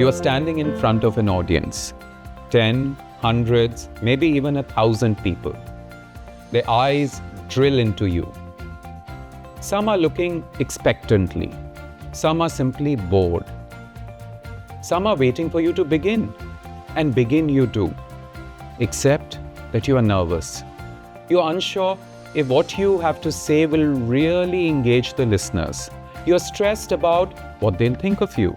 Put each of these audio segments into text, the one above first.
You are standing in front of an audience. 10, hundreds, maybe even 1,000 people. Their eyes drill into you. Some are looking expectantly. Some are simply bored. Some are waiting for you to begin. And begin you do. Except that you are nervous. You are unsure if what you have to say will really engage the listeners. You are stressed about what they'll think of you.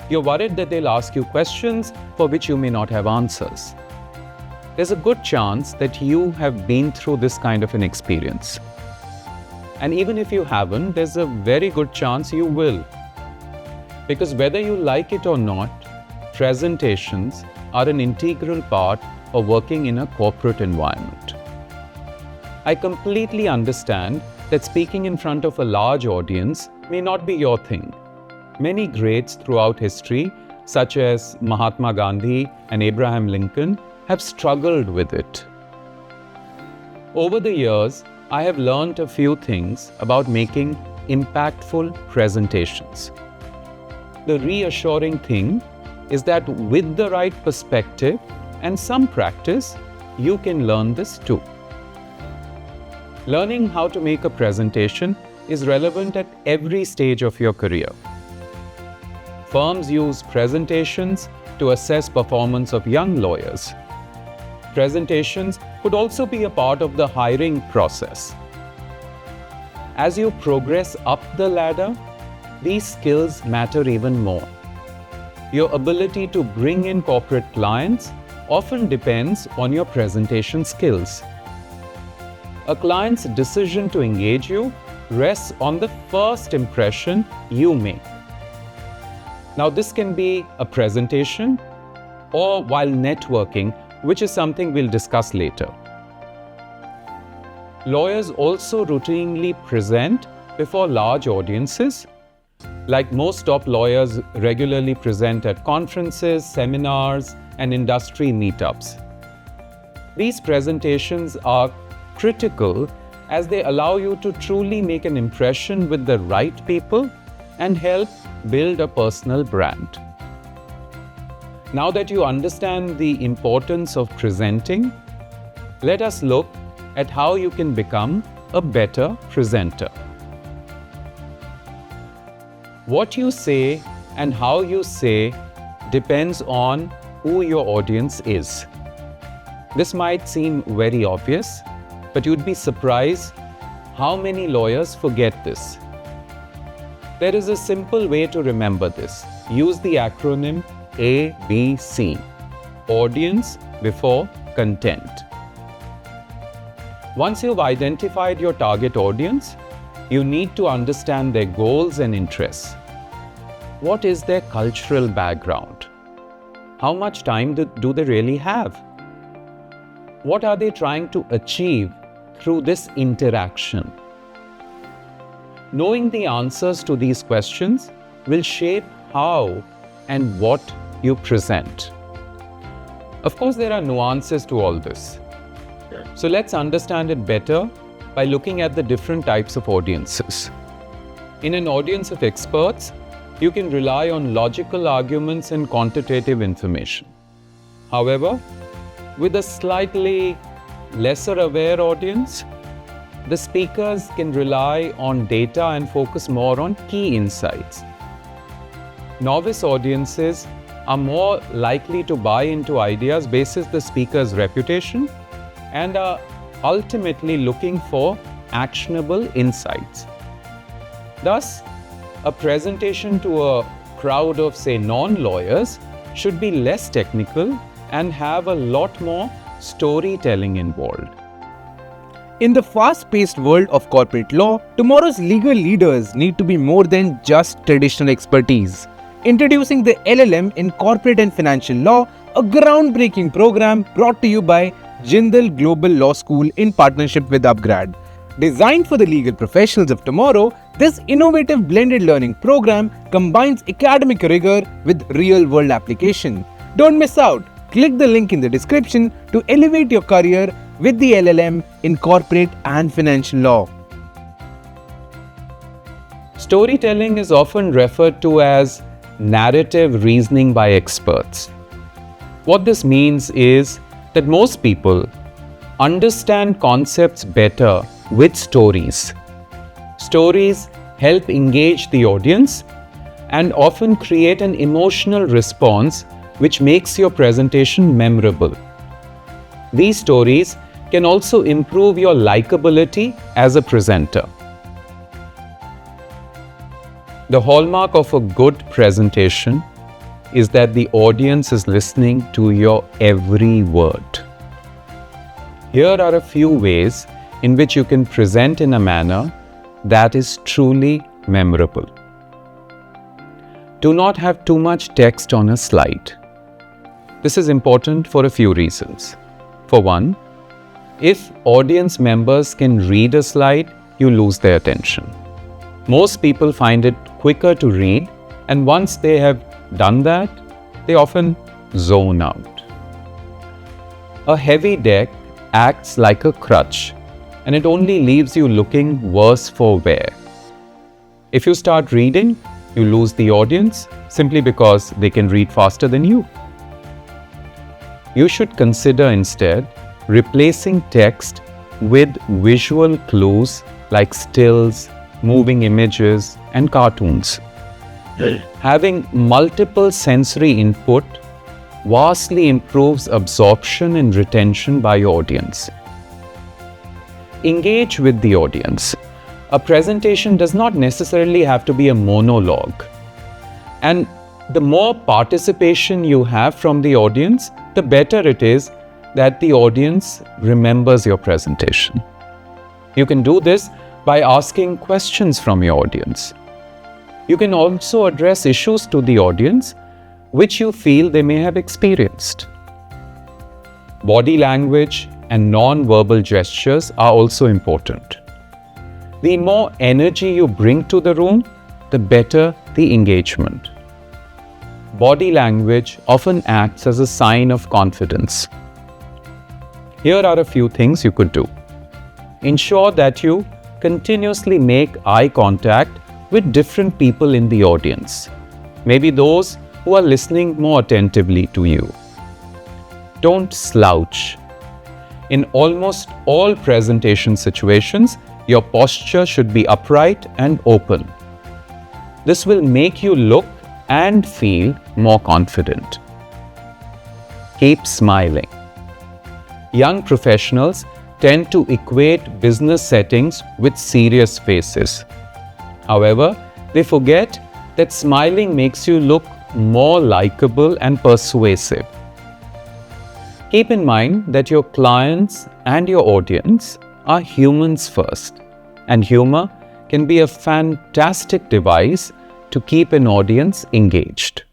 You're worried that they'll ask you questions for which you may not have answers. There's a good chance that you have been through this kind of an experience. And even if you haven't, there's a very good chance you will. Because whether you like it or not, presentations are an integral part of working in a corporate environment. I completely understand that speaking in front of a large audience may not be your thing. Many greats throughout history, such as Mahatma Gandhi and Abraham Lincoln, have struggled with it. Over the years, I have learned a few things about making impactful presentations. The reassuring thing is that with the right perspective and some practice, you can learn this too. Learning how to make a presentation is relevant at every stage of your career. Firms use presentations to assess performance of young lawyers. Presentations could also be a part of the hiring process. As you progress up the ladder, these skills matter even more. Your ability to bring in corporate clients often depends on your presentation skills. A client's decision to engage you rests on the first impression you make. Now, this can be a presentation or while networking, which is something we'll discuss later. Lawyers also routinely present before large audiences. Like most top lawyers regularly present at conferences, seminars, and industry meetups. These presentations are critical as they allow you to truly make an impression with the right people and help build a personal brand. Now that you understand the importance of presenting, let us look at how you can become a better presenter. What you say and how you say depends on who your audience is. This might seem very obvious, but you'd be surprised how many lawyers forget this. There is a simple way to remember this. Use the acronym ABC, audience before content. Once you've identified your target audience, you need to understand their goals and interests. What is their cultural background? How much time do they really have? What are they trying to achieve through this interaction? Knowing the answers to these questions will shape how and what you present. Of course, there are nuances to all this. So let's understand it better by looking at the different types of audiences. In an audience of experts, you can rely on logical arguments and quantitative information. However, with a slightly lesser aware audience, the speakers can rely on data and focus more on key insights. Novice audiences are more likely to buy into ideas based on the speaker's reputation and are ultimately looking for actionable insights. Thus, a presentation to a crowd of, say, non-lawyers should be less technical and have a lot more storytelling involved. In the fast-paced world of corporate law, tomorrow's legal leaders need to be more than just traditional expertise. Introducing the LLM in Corporate and Financial Law, a groundbreaking program brought to you by Jindal Global Law School in partnership with upGradl. Designed for the legal professionals of tomorrow, this innovative blended learning program combines academic rigor with real-world application. Don't miss out. Click the link in the description to elevate your career with the LLM in Corporate and Financial Law. Storytelling is often referred to as narrative reasoning by experts. What this means is that most people understand concepts better with stories. Stories help engage the audience and often create an emotional response which makes your presentation memorable. These stories can also improve your likability as a presenter. The hallmark of a good presentation is that the audience is listening to your every word. Here are a few ways in which you can present in a manner that is truly memorable. Do not have too much text on a slide. This is important for a few reasons. For one, if audience members can read a slide, you lose their attention. Most people find it quicker to read, and once they have done that, they often zone out. A heavy deck acts like a crutch, and it only leaves you looking worse for wear. If you start reading, you lose the audience simply because they can read faster than you. You should consider instead replacing text with visual clues like stills, moving images, and cartoons. Having multiple sensory input vastly improves absorption and retention by your audience. Engage with the audience. A presentation does not necessarily have to be a monologue. And the more participation you have from the audience, the better it is that the audience remembers your presentation. You can do this by asking questions from your audience. You can also address issues to the audience which you feel they may have experienced. Body language and non-verbal gestures are also important. The more energy you bring to the room, the better the engagement. Body language often acts as a sign of confidence. Here are a few things you could do. Ensure that you continuously make eye contact with different people in the audience, maybe those who are listening more attentively to you. Don't slouch. In almost all presentation situations, your posture should be upright and open. This will make you look and feel more confident. Keep smiling. Young professionals tend to equate business settings with serious faces. However, they forget that smiling makes you look more likable and persuasive. Keep in mind that your clients and your audience are humans first, and humor can be a fantastic device to keep an audience engaged.